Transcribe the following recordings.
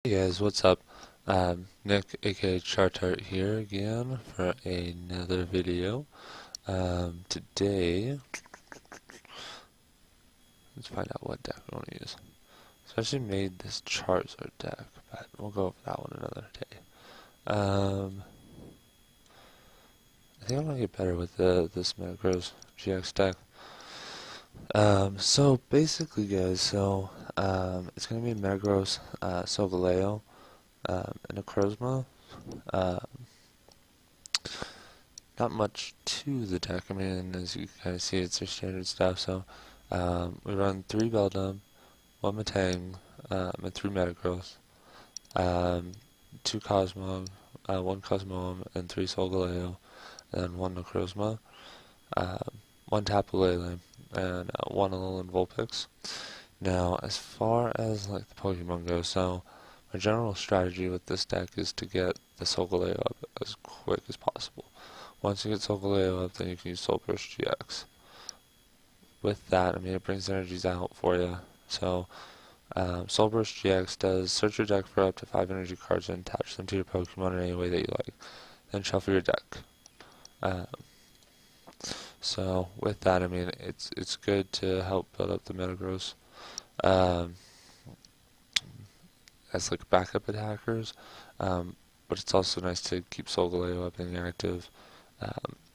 Hey guys, what's up? Nick, aka Chartart here again for another video. Today, let's find out what deck we want to use. So I actually made this Charizard deck, but we'll go over that one another day. I think I'm gonna get better with this Metagross GX deck. So basically, guys, it's gonna be Metagross, Solgaleo, and a Necrozma. Not much to the deck. I mean, as you kind of see, it's their standard stuff. So we run 3 Beldum, 1 Metang, and 3 Metagross, 2 Cosmog, 1 Cosmoem, and 3 Solgaleo, and then 1 Necrozma, 1 Tapu Lele, and 1 Alolan Vulpix. Now, as far as like the Pokemon goes, so my general strategy with this deck is to get the Solgaleo up as quick as possible. Once you get Solgaleo up, then you can use Soul Burst GX. With that, I mean, it brings energies out for you. So, Soul Burst GX does search your deck for up to 5 energy cards and attach them to your Pokemon in any way that you like. Then shuffle your deck. So, with that, I mean, it's good to help build up the Metagross as like backup attackers. But it's also nice to keep Solgaleo up and active,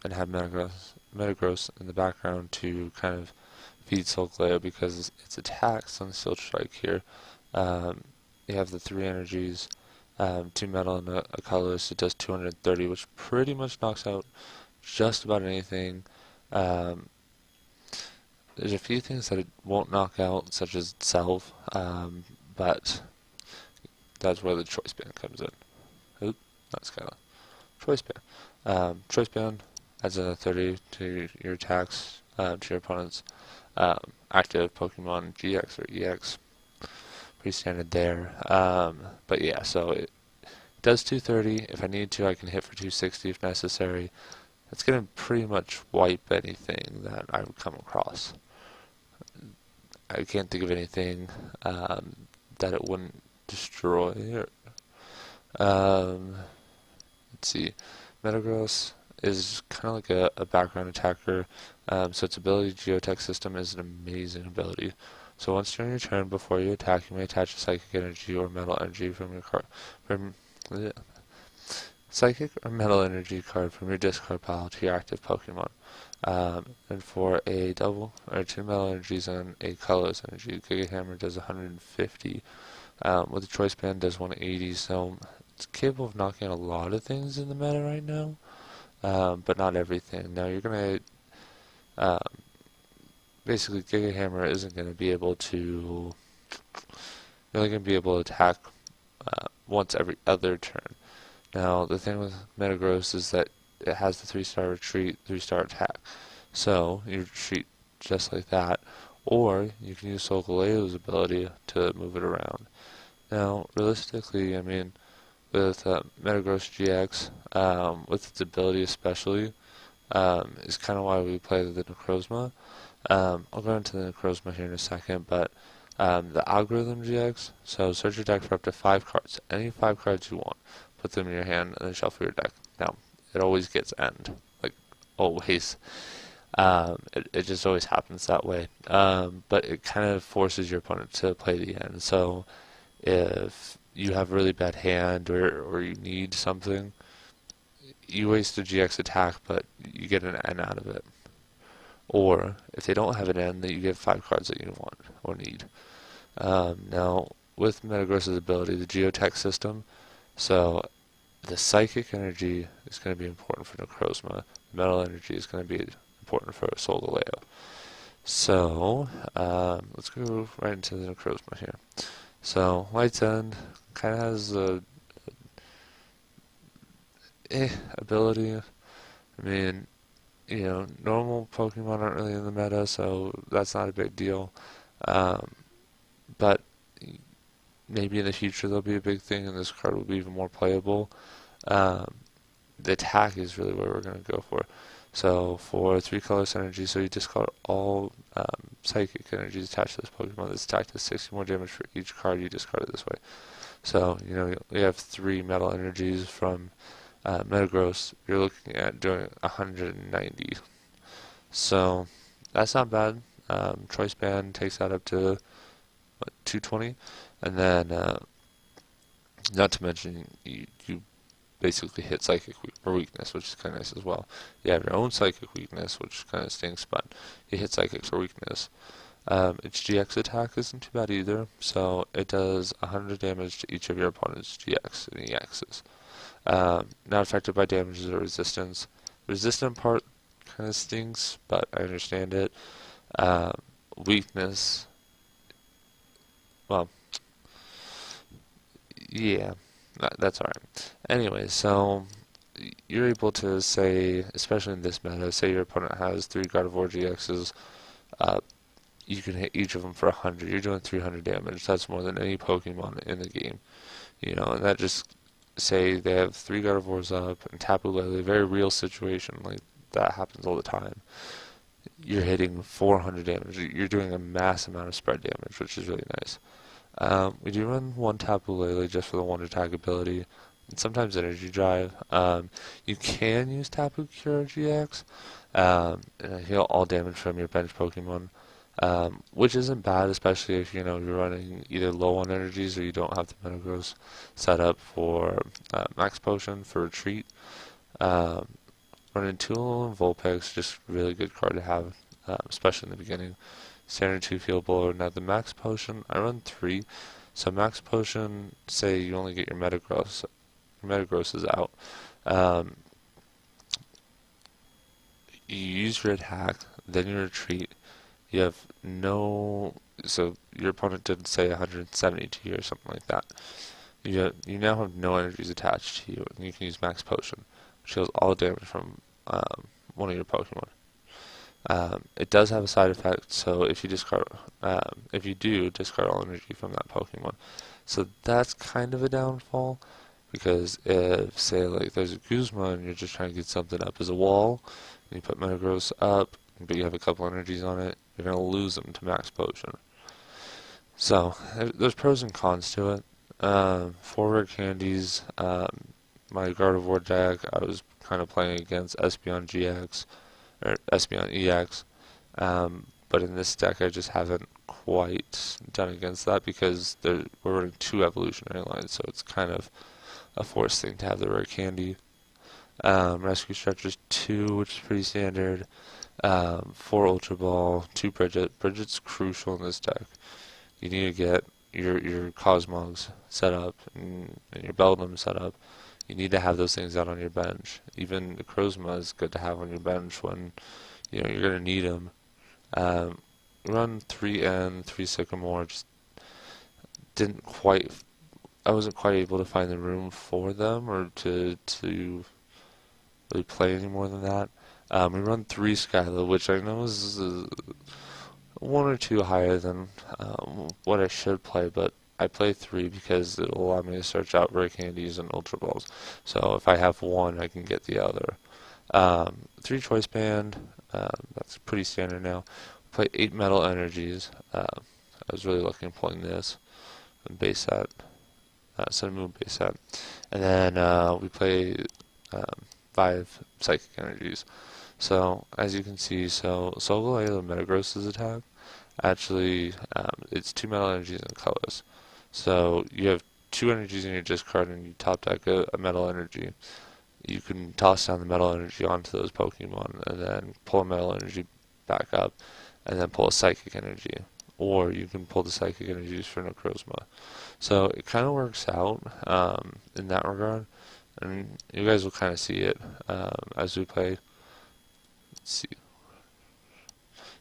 and have Metagross in the background to kind of feed Solgaleo because its attacks on Steel Strike here. You have the 3 energies, 2 metal and a colorless. It does 230, which pretty much knocks out just about anything. There's a few things that it won't knock out, such as Self, but that's where the Choice Band comes in. Oop, that's kind of Choice Band. Choice Band adds a 30 to your attacks, to your opponent's active Pokemon GX or EX. Pretty standard there. But yeah, so it does 230. If I need to, I can hit for 260 if necessary. It's going to pretty much wipe anything that I would come across. I can't think of anything that it wouldn't destroy. Let's see. Metagross is kind of like a background attacker, so its ability Geotech System is an amazing ability. So once during your turn, before you attack, you may attach a Psychic Energy or Metal Energy from your card, Psychic or Metal Energy card from your discard pile to your active Pokemon. And for a double or 2 Metal Energies and a colorless energy, Giga Hammer does 150. With the Choice Band does 180. So it's capable of knocking out a lot of things in the meta right now, but not everything. Now you're gonna basically Giga Hammer isn't gonna be able to. You're only gonna be able to attack once every other turn. Now the thing with Metagross is that it has the 3-star retreat, 3-star attack. So you retreat just like that, or you can use Solgaleo's ability to move it around. Now realistically, I mean, with Metagross GX, with its ability especially, is kind of why we play the Necrozma. I'll go into the Necrozma here in a second, but the Algorithm GX, so search your deck for up to 5 cards, any 5 cards you want, put them in your hand, and then shuffle your deck. Now, it always gets end, like, always. It just always happens that way, but it kind of forces your opponent to play the end. So if you have a really bad hand or you need something, you waste a GX attack, but you get an N out of it. Or if they don't have an N, then you get 5 cards that you want or need. Now, with Metagross's ability, the Geotech System, so the Psychic Energy is going to be important for Necrozma. The Metal Energy is going to be important for Solgaleo. So, let's go right into the Necrozma here. So, Light's End kind of has a ability. I mean, you know, normal Pokemon aren't really in the meta, so that's not a big deal. But maybe in the future there'll be a big thing, and this card will be even more playable. The attack is really where we're going to go for. So for 3 colorless energy, so you discard all Psychic energies attached to this Pokemon. This attack does 60 more damage for each card you discarded this way. So, you have 3 metal energies from Metagross. You're looking at doing 190. So, that's not bad. Choice Band takes that up to, what, 220? And then, not to mention, you basically hit Psychic or Weakness, which is kind of nice as well. You have your own Psychic Weakness, which kind of stinks, but you hit Psychic for Weakness. Its GX attack isn't too bad either, so it does 100 damage to each of your opponent's GX and EXs. Not affected by damages or resistance. Resistant part kind of stinks, but I understand it. Weakness, well, yeah, that's alright. Anyway, so you're able to say, especially in this meta, say your opponent has 3 Gardevoir GXs, uh, you can hit each of them for 100. You're doing 300 damage. That's more than any Pokemon in the game. And that just, say they have 3 Gardevoirs up and Tapu Lele, very real situation, like that happens all the time. You're hitting 400 damage. You're doing a mass amount of spread damage, which is really nice. We do run 1 Tapu Lele just for the Wonder Tag ability, and sometimes Energy Drive. You can use Tapu Cure GX, and heal all damage from your bench Pokemon. Which isn't bad, especially if you're running either low on energies or you don't have the Metagross set up for Max Potion for Retreat. Um, Running Tool and Vulpix, just really good card to have, especially in the beginning. Standard 2 Field Blower. Now the Max Potion, I run 3. So Max Potion, say you only get your Metagross. Your Metagross is out. Um, you use your attack, then you retreat. You have no, so your opponent did say 170 to you or something like that. You now have no energies attached to you, and you can use Max Potion, which heals all damage from one of your Pokemon. It does have a side effect, so if you do discard all energy from that Pokemon, so that's kind of a downfall, because if, say, like there's a Guzma and you're just trying to get something up as a wall, and you put Metagross up, but you have a couple energies on it, you're going to lose them to Max Potion. So, there's pros and cons to it. 4 rare candies. My Gardevoir deck, I was kind of playing against Espeon GX, or Espeon EX. But in this deck, I just haven't quite done against that because we're running 2 evolutionary lines, so it's kind of a forced thing to have the rare candy. Rescue Stretchers 2, which is pretty standard. 4 Ultra Ball, 2 Bridget. Bridget's crucial in this deck. You need to get your Cosmogs set up and your Beldum set up. You need to have those things out on your bench. Even the Crozma is good to have on your bench when you're going to need them. Run 3N, 3 Sycamore. Just didn't quite. I wasn't quite able to find the room for them or to really play any more than that. We run 3 Skyla, which I know is 1 or 2 higher than what I should play, but I play 3 because it'll allow me to search out rare candies and ultra balls. So if I have 1, I can get the other. 3 Choice Band, that's pretty standard now. Play 8 Metal Energies. I was really looking at pulling this base set, Sun Moon base set, and then we play 5 Psychic Energies. So, as you can see, Solgaleo Metagross's attack, actually, it's 2 Metal Energies and colors. So, you have 2 energies in your discard and you top deck a Metal Energy. You can toss down the Metal Energy onto those Pokemon and then pull a Metal Energy back up and then pull a Psychic Energy. Or you can pull the Psychic Energies for Necrozma. So, it kind of works out in that regard. And you guys will kind of see it as we play. Let's see.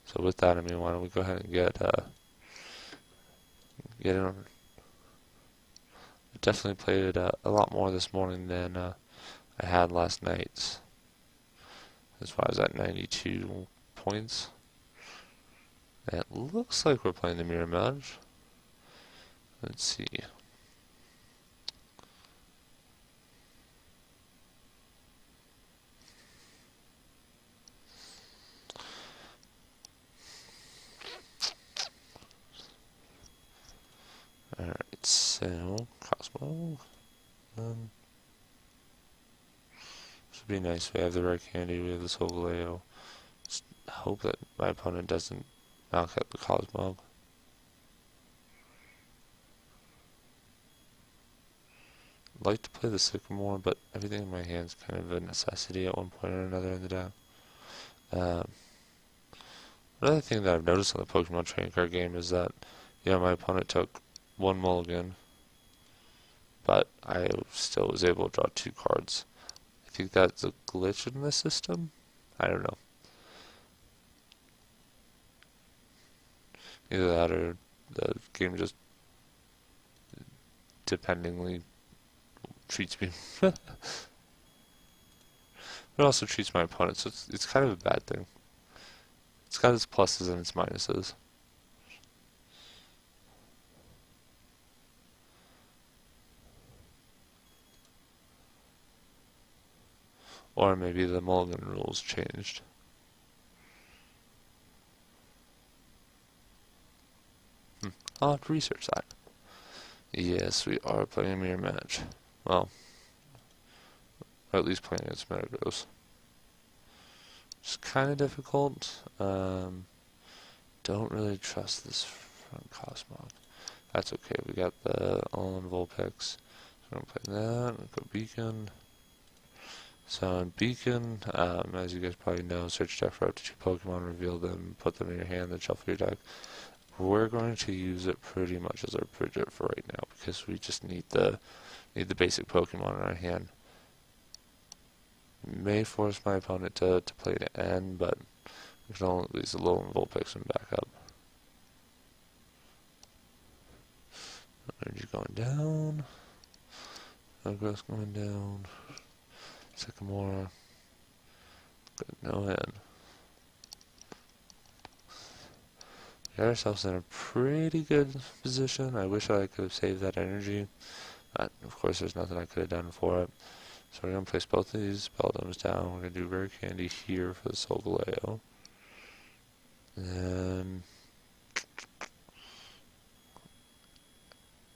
So with that, why don't we go ahead and get in on. I definitely played it a lot more this morning than I had last night. As far as at 92 points. And it looks like we're playing the mirror match. Let's see. Alright, so Crossbow. This would be nice. We have the rare candy, we have the Solgaleo. Just hope that my opponent doesn't knock out the Cosmog. I'd like to play the Sycamore, but everything in my hand is kind of a necessity at one point or another in the deck. Another thing that I've noticed on the Pokemon trading card game is that, my opponent took one mulligan, but I still was able to draw 2 cards. I think that's a glitch in the system. I don't know. Either that or the game just dependingly treats me. But it also treats my opponent, so it's kind of a bad thing. It's got its pluses and its minuses. Or maybe the mulligan rules changed. I'll have to research that. Yes, we are playing a mirror match. Well, or at least playing against Metagross. It's kind of difficult. Don't really trust this front Cosmog. That's okay. We got the Alolan Vulpix. So we're going to play that. Go Beacon. So in Beacon, as you guys probably know, search deck for up to 2 Pokemon, reveal them, put them in your hand, then shuffle your deck. We're going to use it pretty much as our Pridget for right now because we just need the basic Pokemon in our hand. May force my opponent to play to end, but we can only use the Alolan Vulpix and back up. Energy going down. Metagross going down. Sycamore. Good, no end. We got ourselves in a pretty good position. I wish I could have saved that energy. But of course, there's nothing I could have done for it. So we're going to place both of these Beldoms down. We're going to do Rare Candy here for the Solgaleo. And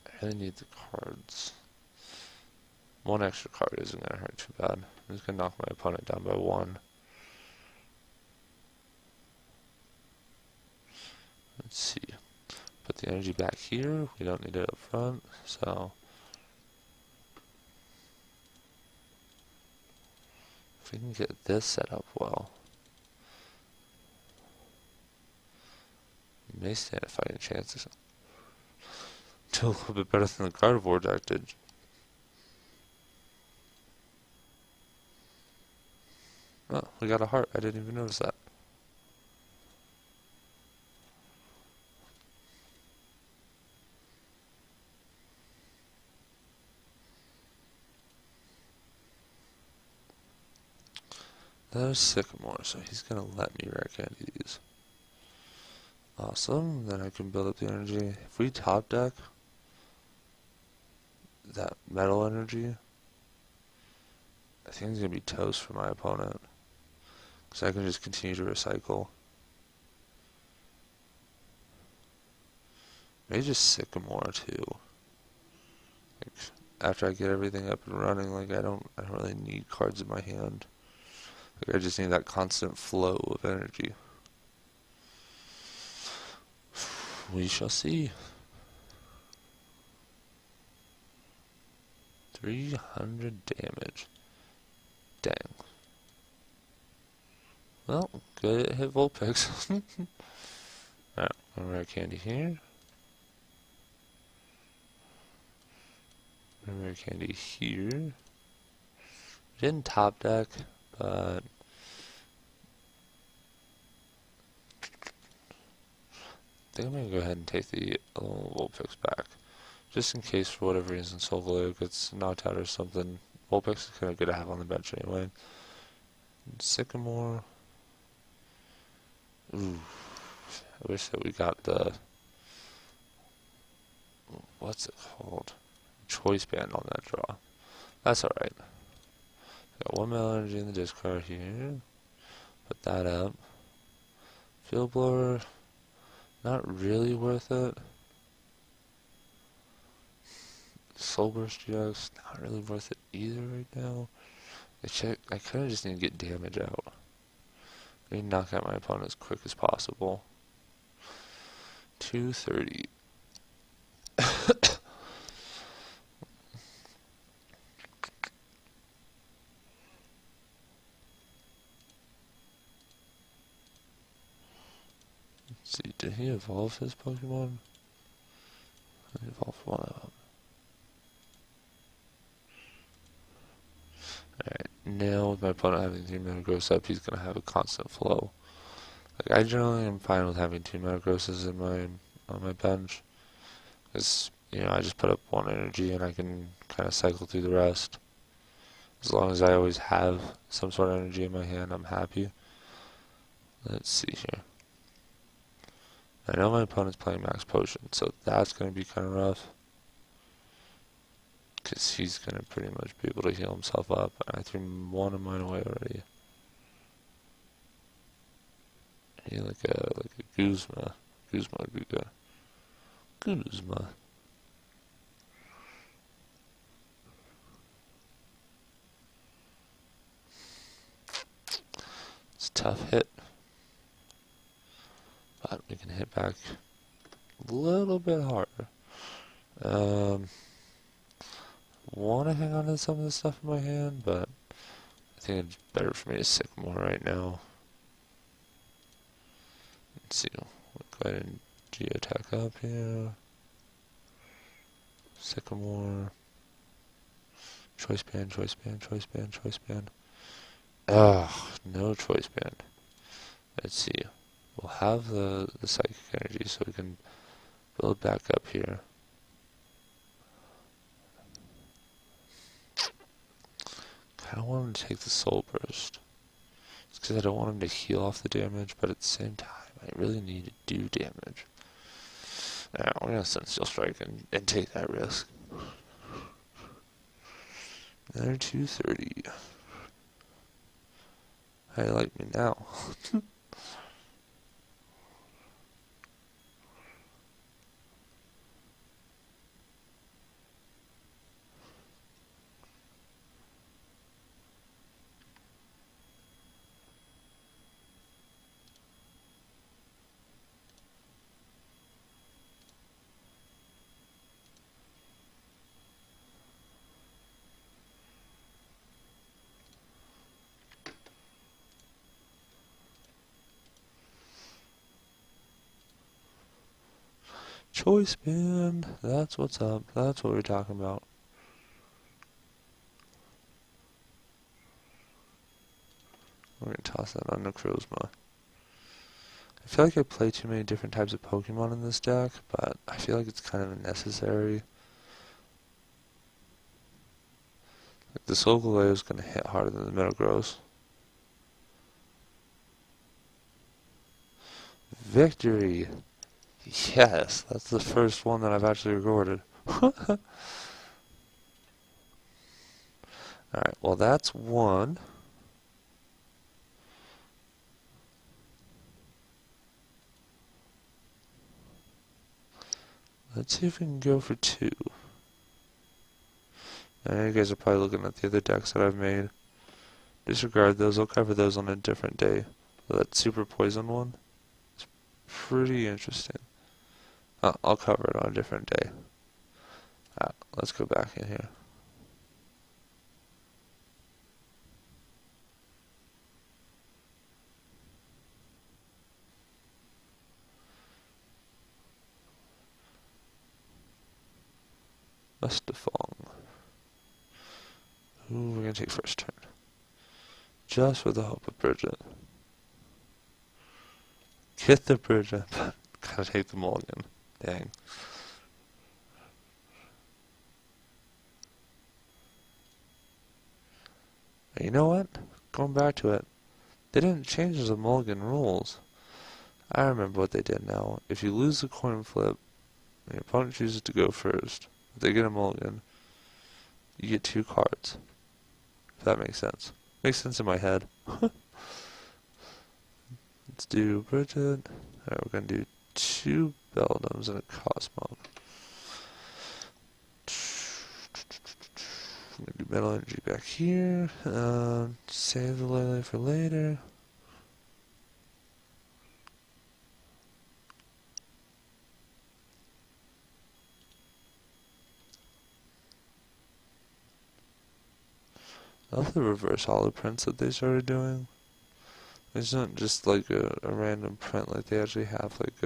I really need the cards. One extra card isn't going to hurt too bad. I'm just going to knock my opponent down by 1. Let's see. Put the energy back here. We don't need it up front. So if we can get this set up well, we may stand a fighting chance. Do a little bit better than the Gardevoir deck did. Oh, we got a heart. I didn't even notice that. There's Sycamore, so he's going to let me rare candy these. Awesome. Then I can build up the energy. If we top deck that metal energy, I think it's going to be toast for my opponent. Because I can just continue to recycle. Maybe just Sycamore too. Like, after I get everything up and running, like I don't really need cards in my hand. Like I just need that constant flow of energy. We shall see. 300 damage. Dang. Well, good hit Vulpix. Alright, one rare candy here. One rare candy here. Didn't top deck, but I think I'm going to go ahead and take the Vulpix back. Just in case, for whatever reason, Solgaleo gets knocked out or something. Vulpix is kind of good to have on the bench anyway. And Sycamore. Ooh. I wish that we got the... What's it called? Choice band on that draw. That's alright. Got 1 metal energy in the discard here. Put that up. Field Blower. Not really worth it. Soul Burst GX, not really worth it either right now. I kind of just need to get damage out. I need to knock out my opponent as quick as possible. 230. Let's see, did he evolve his Pokemon? He evolved one of them. Alright, now with my opponent having 3 Metagross up, he's going to have a constant flow. Like, I generally am fine with having 2 Metagrosses on my bench. Because, I just put up 1 energy and I can kind of cycle through the rest. As long as I always have some sort of energy in my hand, I'm happy. Let's see here. I know my opponent's playing Max Potion, so that's going to be kind of rough. Because he's going to pretty much be able to heal himself up. I threw one of mine away already. He like a Guzma. Guzma would be good. Guzma. It's a tough hit. But we can hit back a little bit harder. Want to hang on to some of the stuff in my hand, but I think it's better for me to Sycamore right now. Let's see, we'll go ahead and Geotech up here. Sycamore. Choice band, choice band, choice band, choice band. Ugh, no choice band. Let's see. We'll have the psychic energy so we can build back up here. I don't want him to take the Soul Burst. It's because I don't want him to heal off the damage, but at the same time, I really need to do damage. Now, we're going to Sunsteel Strike and take that risk. Another 230. How do you like me now? Choice band, that's what's up, that's what we're talking about. We're gonna toss that on Necrozma. I feel like I play too many different types of Pokemon in this deck, but I feel like it's kind of necessary. Like the Solgaleo is gonna hit harder than the Metagross. Victory! Yes, that's the first one that I've actually recorded. Alright, well that's one. Let's see if we can go for 2. I know you guys are probably looking at the other decks that I've made. Disregard those, I'll cover those on a different day. That Super Poison one is pretty interesting. I'll cover it on a different day. Let's go back in here. Mustafong. Ooh, we're gonna take first turn. Just with the hope of Bridget. Get the Bridget. Gotta take the mulligan. Dang. You know what? Going back to it. They didn't change the mulligan rules. I remember what they did now. If you lose the coin flip, and your opponent chooses to go first, if they get a mulligan, you get 2 cards. If that makes sense. Makes sense in my head. Let's do Bridget. Alright, we're gonna do 2 Beldums and a Cosmo. metal energy back here. Save the Lele for later. I love the reverse holo prints that they started doing. It's not just like a random print, like they actually have like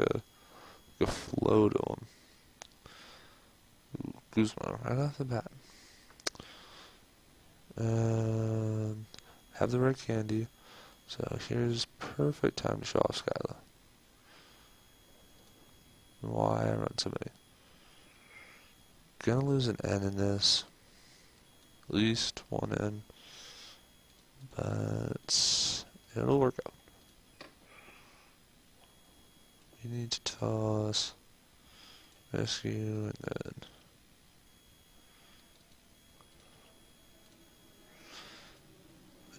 a flow to them. Guzman right off the bat. Have the red candy. So here's perfect time to show off Skyla. Why I run so many. Gonna lose an N in this. At least one N. But it'll work out. You need to toss, rescue, and then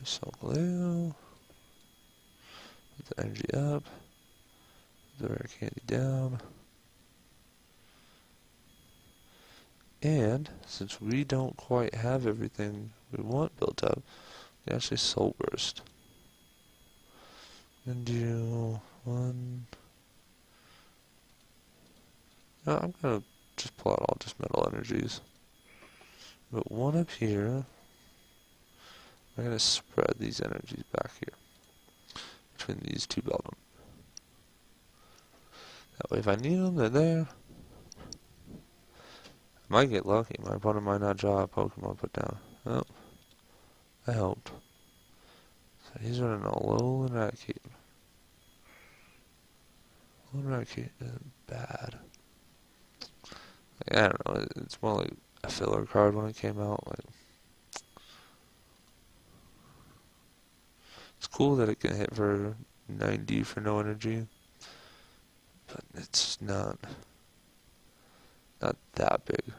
Solgaleo. Put the energy up. Put the rare candy down. And since we don't quite have everything we want built up, we actually Soul Burst. And do one. No, I'm gonna just pull out all just metal energies. But one up here. I'm gonna spread these energies back here between these two Beldum. That way, if I need them, they're there. I might get lucky. My opponent might not draw a Pokemon put down. Oh, I hoped. So he's running a Alolan Raticate. Alolan Raticate is bad. Like, I don't know. It's more like a filler card when it came out. Like, it's cool that it can hit for 90 for no energy, but it's not that big.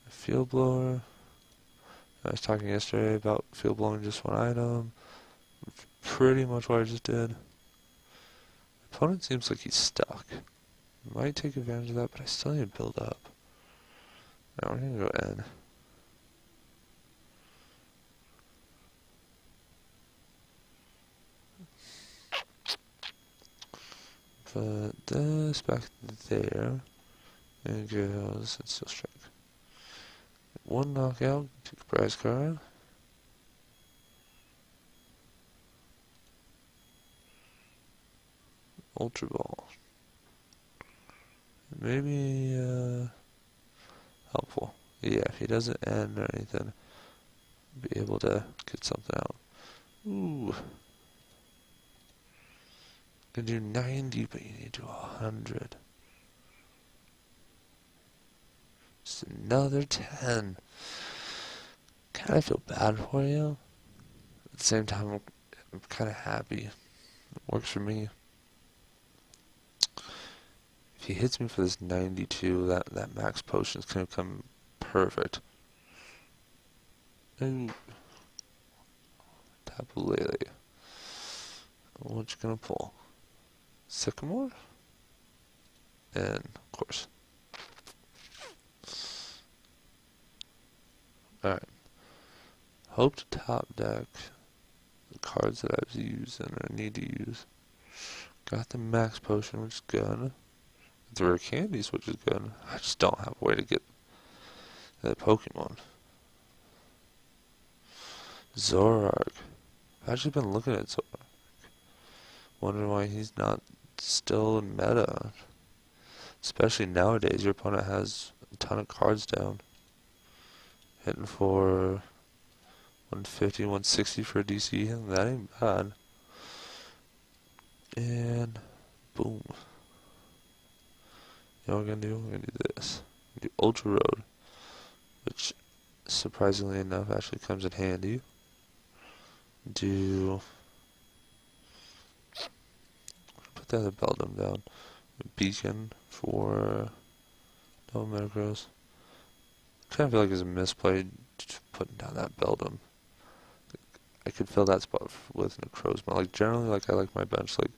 A Field Blower. I was talking yesterday about Field Blowing just one item. Pretty much what I just did. My opponent seems like he's stuck. Might take advantage of that, but I still need to build up. Now we're gonna go N. Put this back there. And goes, it's still strike. One knockout, take a prize card. Ultra Ball. Maybe, helpful. Yeah, if he doesn't end or anything, be able to get something out. Ooh. Can do 90, but you need to do 100. Just another 10. Kind of feel bad for you. At the same time, I'm kind of happy. It works for me. If he hits me for this 92, that max potion is going to come perfect. Ooh. Tapu Lele. What you gonna pull? Sycamore? And, of course. Alright. Hope to top deck the cards that I've used and I need to use. Got the max potion, which is good. The rare candies, which is good. I just don't have a way to get the Pokemon. Zoroark. I've actually been looking at Zoroark. Wondering why he's not still in meta. Especially nowadays, your opponent has a ton of cards down. Hitting for 150, 160 for a DC, and that ain't bad. And boom. You know what we're gonna do? We're gonna do this. We're gonna do Ultra Road, which surprisingly enough actually comes in handy. Put that other Beldum down. Beacon for double Metagross. Kind of feel like it's a misplay just putting down that Beldum. I could fill that spot with Necrozma. Like generally, like I like my bench like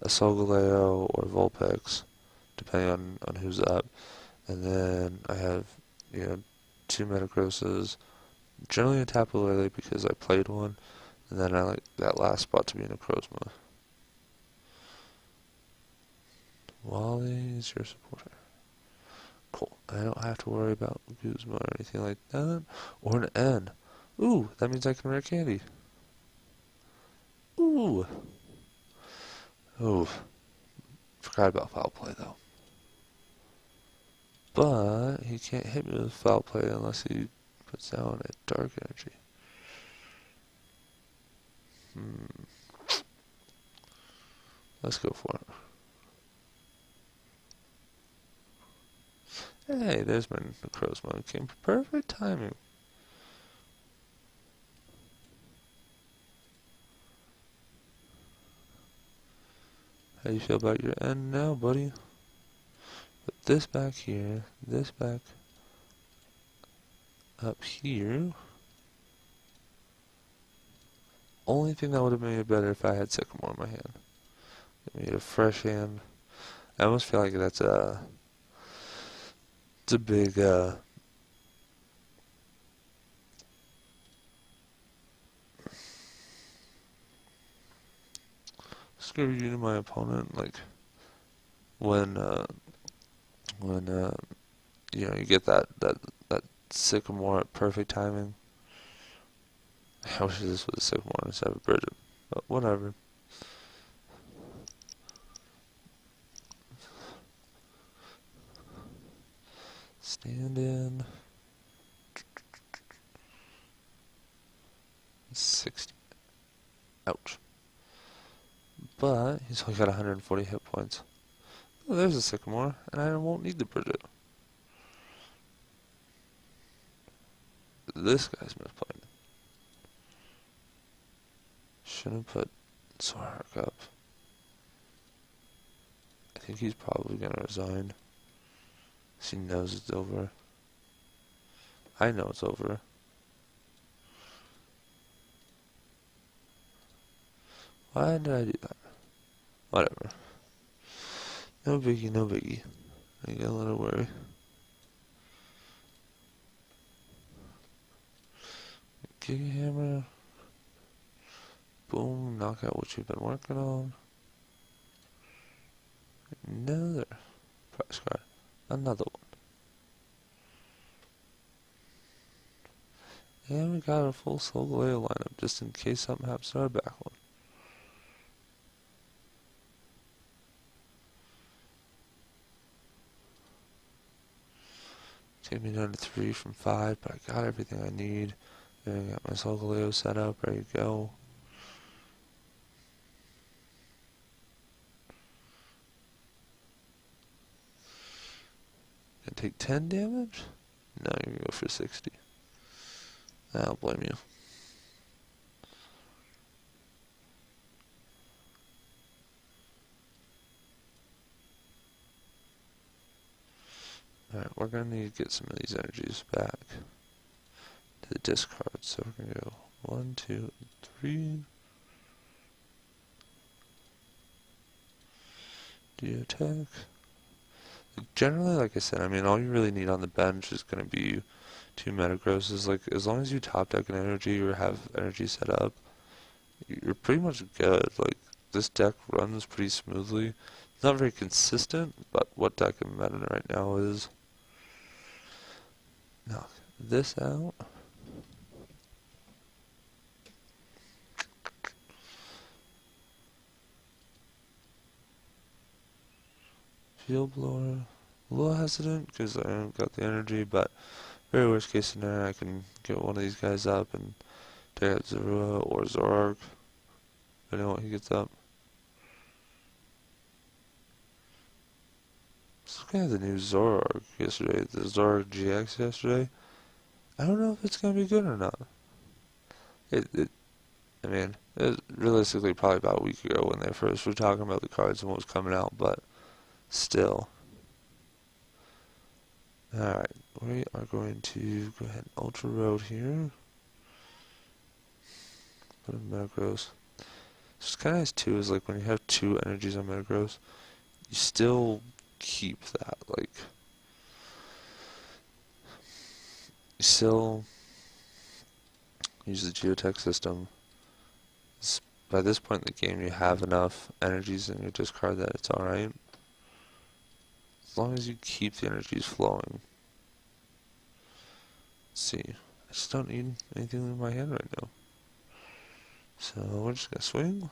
a Solgaleo or Vulpix, depending on who's up. And then I have, two Metagrosses, generally a Tapu Lele because I played one, and then I like that last spot to be in a Necrozma. Wally is your supporter. Cool. I don't have to worry about Guzma or anything like that. Or an N. Ooh, that means I can rare candy. Ooh. Oh, forgot about foul play though. But he can't hit me with foul play unless he puts down a dark energy. Let's go for it. Hey, there's my Necrozma. Came perfect timing. How you feel about your end now, buddy? Put this back here, this back up here. Only thing that would have made it better if I had Sycamore in my hand. Give me a fresh hand. I almost feel like it's a big screw you to my opponent. Like when you know you get that Sycamore at perfect timing. I wish this was a Sycamore instead of a Bridget, but whatever. Stand in. 60. Ouch. But he's only got 140 hit points. Oh, there's a Sycamore, and I won't need the Bridget. This guy's misplaying. Shouldn't put Zoroark up. I think he's probably gonna resign. He knows it's over. I know it's over. Why did I do that? Whatever. No biggie, no biggie. I ain't gonna let it worry. Giga Hammer. Boom, knock out what you've been working on. Another prize card. Another one. And we got a full Solgaleo lineup just in case something happens to our back one. Take me down to 3 from 5, but I got everything I need. And I got my Solgaleo set up, ready to go. Gonna take 10 damage? No, you're gonna go for 60. I don't blame you. Alright, we're gonna need to get some of these energies back to the discard. So we're gonna go 1, 2, 3. Geotech. Generally, like I said, I mean, all you really need on the bench is gonna be 2 Metagrosses. Like, as long as you top deck an energy or have energy set up, you're pretty much good. Like, this deck runs pretty smoothly. It's not very consistent, but what deck I'm meta right now is. Knock this out. Field Blower. A little hesitant because I haven't got the energy, but very worst case scenario, I can get one of these guys up and take out Zorua or Zoroark, depending on what he gets up. I was looking at the new Zoroark yesterday, the Zoroark GX yesterday. I don't know if it's going to be good or not. I mean, it was realistically probably about a week ago when they first were talking about the cards and what was coming out, but still. Alright, we are going to go ahead and Ultra Road here. Put a Metagross. It's kind of nice too, is like when you have 2 energies on Metagross, you still keep that, like, still use the geotech system. By this point in the game, you have enough energies in your discard that it's alright. As long as you keep the energies flowing. Let's see. I just don't need anything in my hand right now. So we're just gonna swing.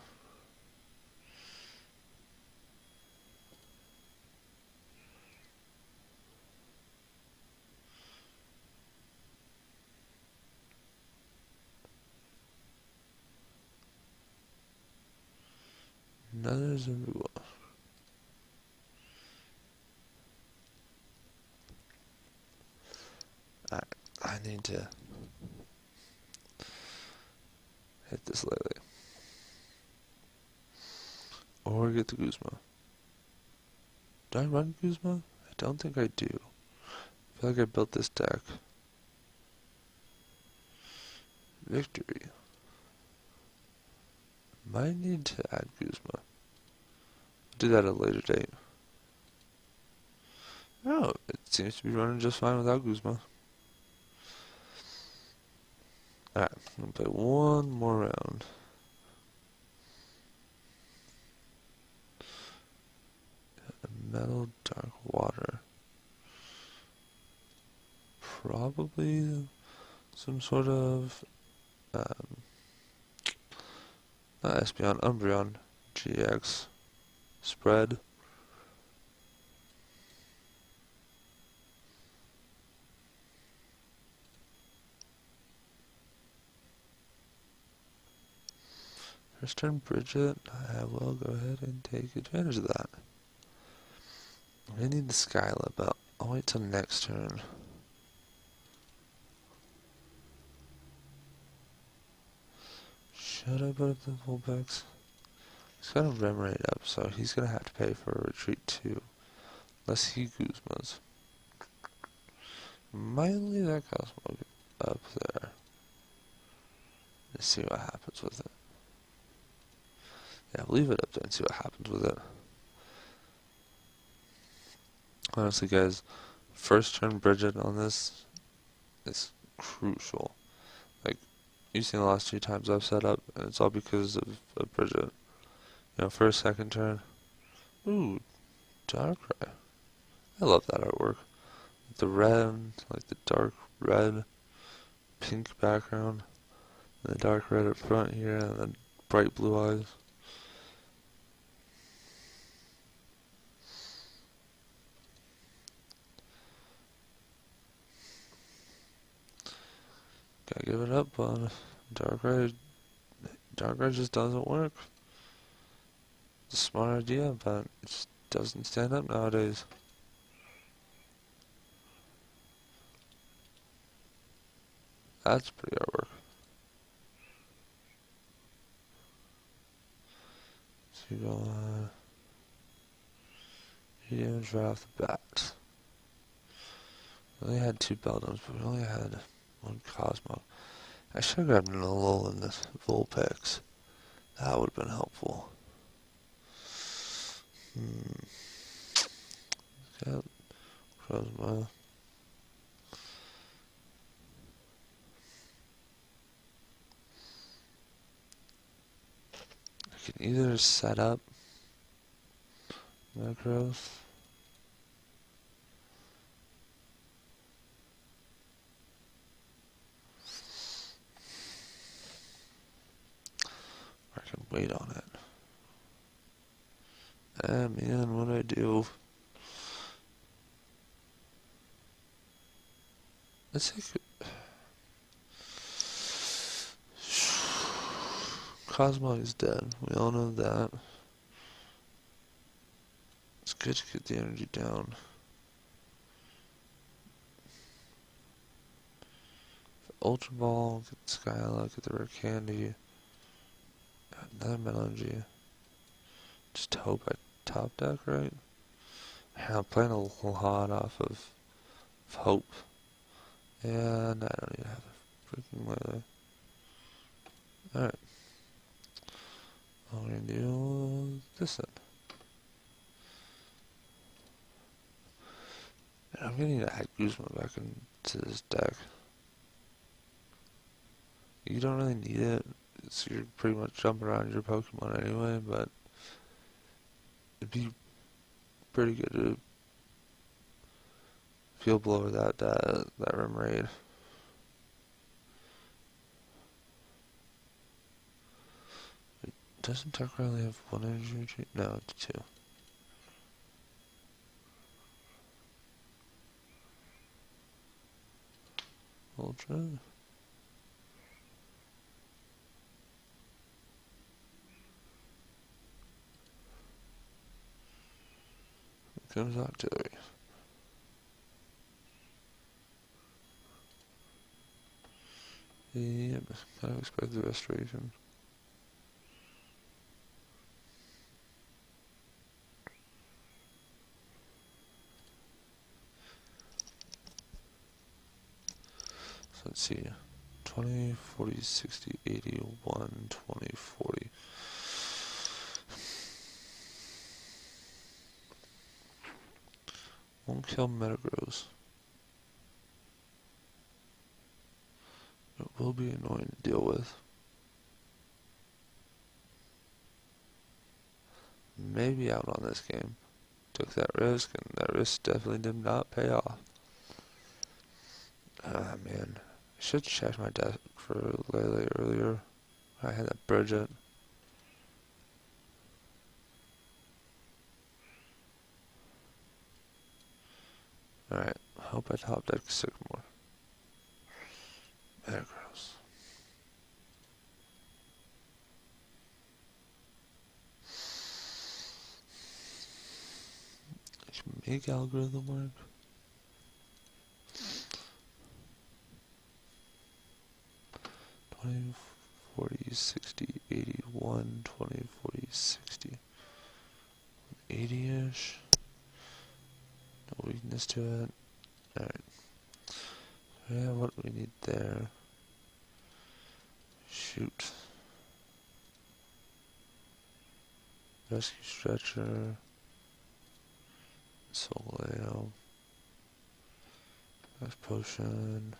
Another Zambua. Alright, I need to hit this lately. Or get the Guzma. Do I run Guzma? I don't think I do. I feel like I built this deck. Victory. Might need to add Guzma. Do that at a later date. Oh, it seems to be running just fine without Guzma. Alright, I'm gonna play one more round. Metal Dark Water. Probably some sort of not Espeon, Umbreon GX spread. First turn Bridget, I will go ahead and take advantage of that. I need the Skylab out. I'll wait till next turn. Should I put up the fullbacks? He's got a Remoraid up, so he's gonna have to pay for a retreat too. Unless he Guzmas. Might leave that Cosmo up there. Let's see what happens with it. Yeah, leave it up there and see what happens with it. Honestly, guys, first turn Bridget on this is crucial. Like, you've seen the last 2 times I've set up, and it's all because of Bridget. You know, first, second turn. Ooh, Darkrai. I love that artwork. The red, like the dark red, pink background, and the dark red up front here, and then bright blue eyes. Gotta give it up on Darkrai. Darkrai just doesn't work. It's a smart idea, but it just doesn't stand up nowadays. That's pretty artwork. So you go damage right off the bat. We only had 2 Beldums, but we only had 1 Cosmo. I should have grabbed an Alola in this Vulpix. That would have been helpful. Got Cosmo. I can either set up Metagross or I can wait on it. Man, what do I do? Let's take Cosmo is dead. We all know that. It's good to get the energy down. Ultra Ball, get the Skylock, get the Rare Candy. Another Metal Energy. Just hope I top deck right. Yeah, I'm playing a lot off of hope. And I don't even have a freaking weather. Alright. I'm gonna do this then. And I'm gonna need to add Guzma back into this deck. you don't really need it. So you're pretty much jumping around your Pokemon anyway, but it'd be pretty good to feel below that rim raid. Doesn't Dark really have one energy retreat? No, it's two. Ultra. Here comes Octillery. Yep, kind of expect the restoration. So let's see. 20, 40, 60, 80, 1, 20, 40. Won't kill Metagross. It will be annoying to deal with. Maybe out on this game. Took that risk, and that risk definitely did not pay off. Ah, man. I should check my deck for Lele earlier. I had that Bridget. Alright, hope I top deck Sycamore. Metagross. I can make algorithm work. 20, 40, 60, 81, 20, 40, 60. 80-ish. No weakness to it. Alright. Yeah, what we need there. Shoot. Rescue Stretcher. Solgaleo. Max Potion.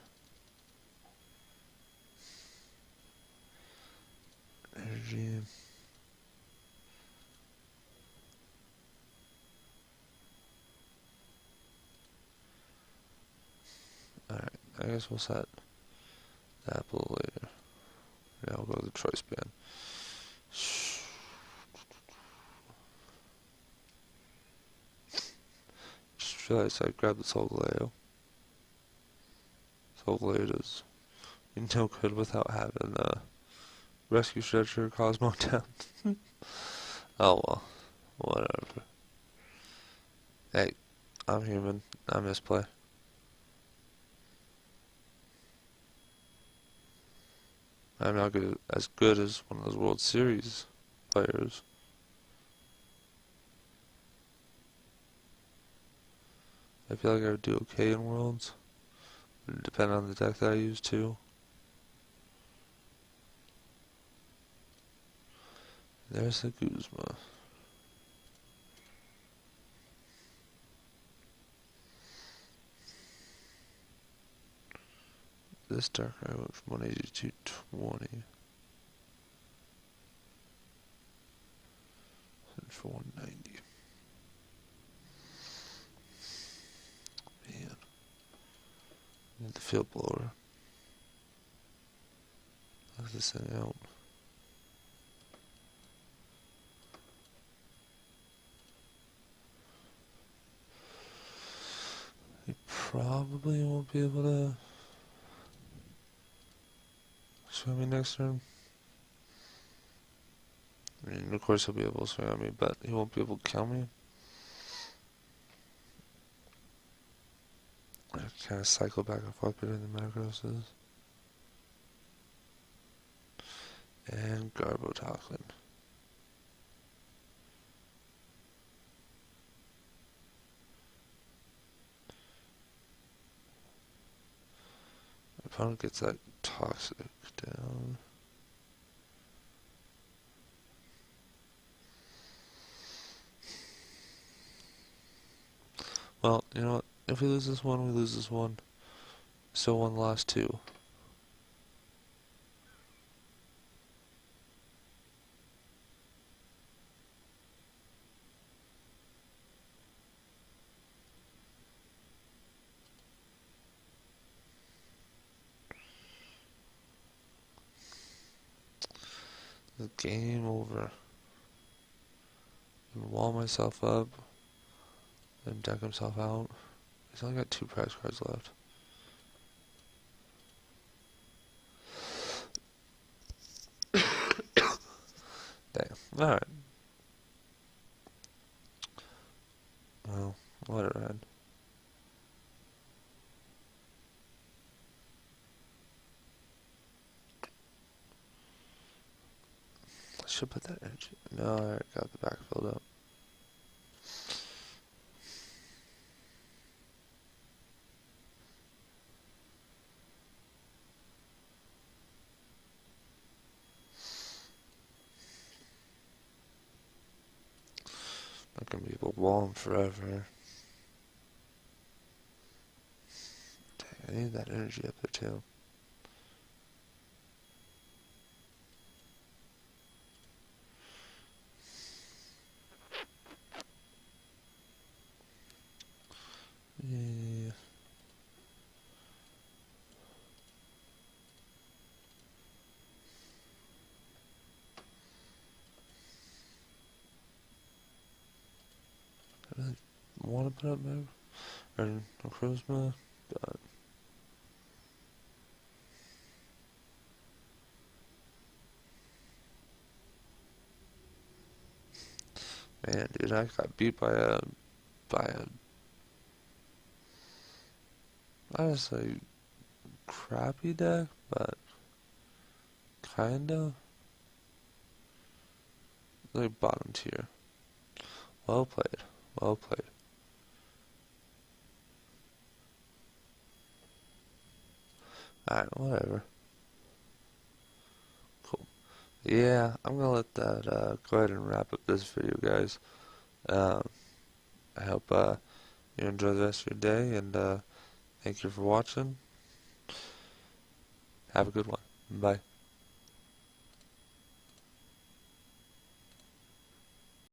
Energy. Alright, I guess we'll set that up a little later. Yeah, we'll go to the choice band. Just realized I grabbed the Solgaleo. Solgaleo does no good without having Rescue Stretcher Cosmo down. Oh well, whatever. Hey, I'm human. I misplay. I'm not as good as one of those World Series players. I feel like I would do okay in Worlds. It would depend on the deck that I use too. There's the Guzma. This Dark I went from 180 to 220. And for 190. Man. Need the field blower. Let this thing out. You probably won't be able to swing me next turn. I mean, of course he'll be able to swing on me, but he won't be able to kill me. I kind of cycle back and forth between the Metagrosses. And Garbotoxin. My opponent gets that Toxic down. Well, you know what? If we lose this one, we lose this one. Still won the last two. The game over. I'm gonna wall myself up, then deck himself out. He's only got 2 prize cards left. Dang. Alright. Well, whatever, man. I should put that energy. No, I already got the back filled up. Not gonna be able to wall him forever. Dang, I need that energy up there too. Yeah. I really want to put up my or charisma, but man, dude, I got beat by a honestly crappy deck, but kinda like bottom tier. Well played, well played. Alright, whatever. Cool. Yeah, I'm gonna let that go ahead and wrap up this video, guys. Um, I hope you enjoy the rest of your day, and thank you for watching. Have a good one. Bye.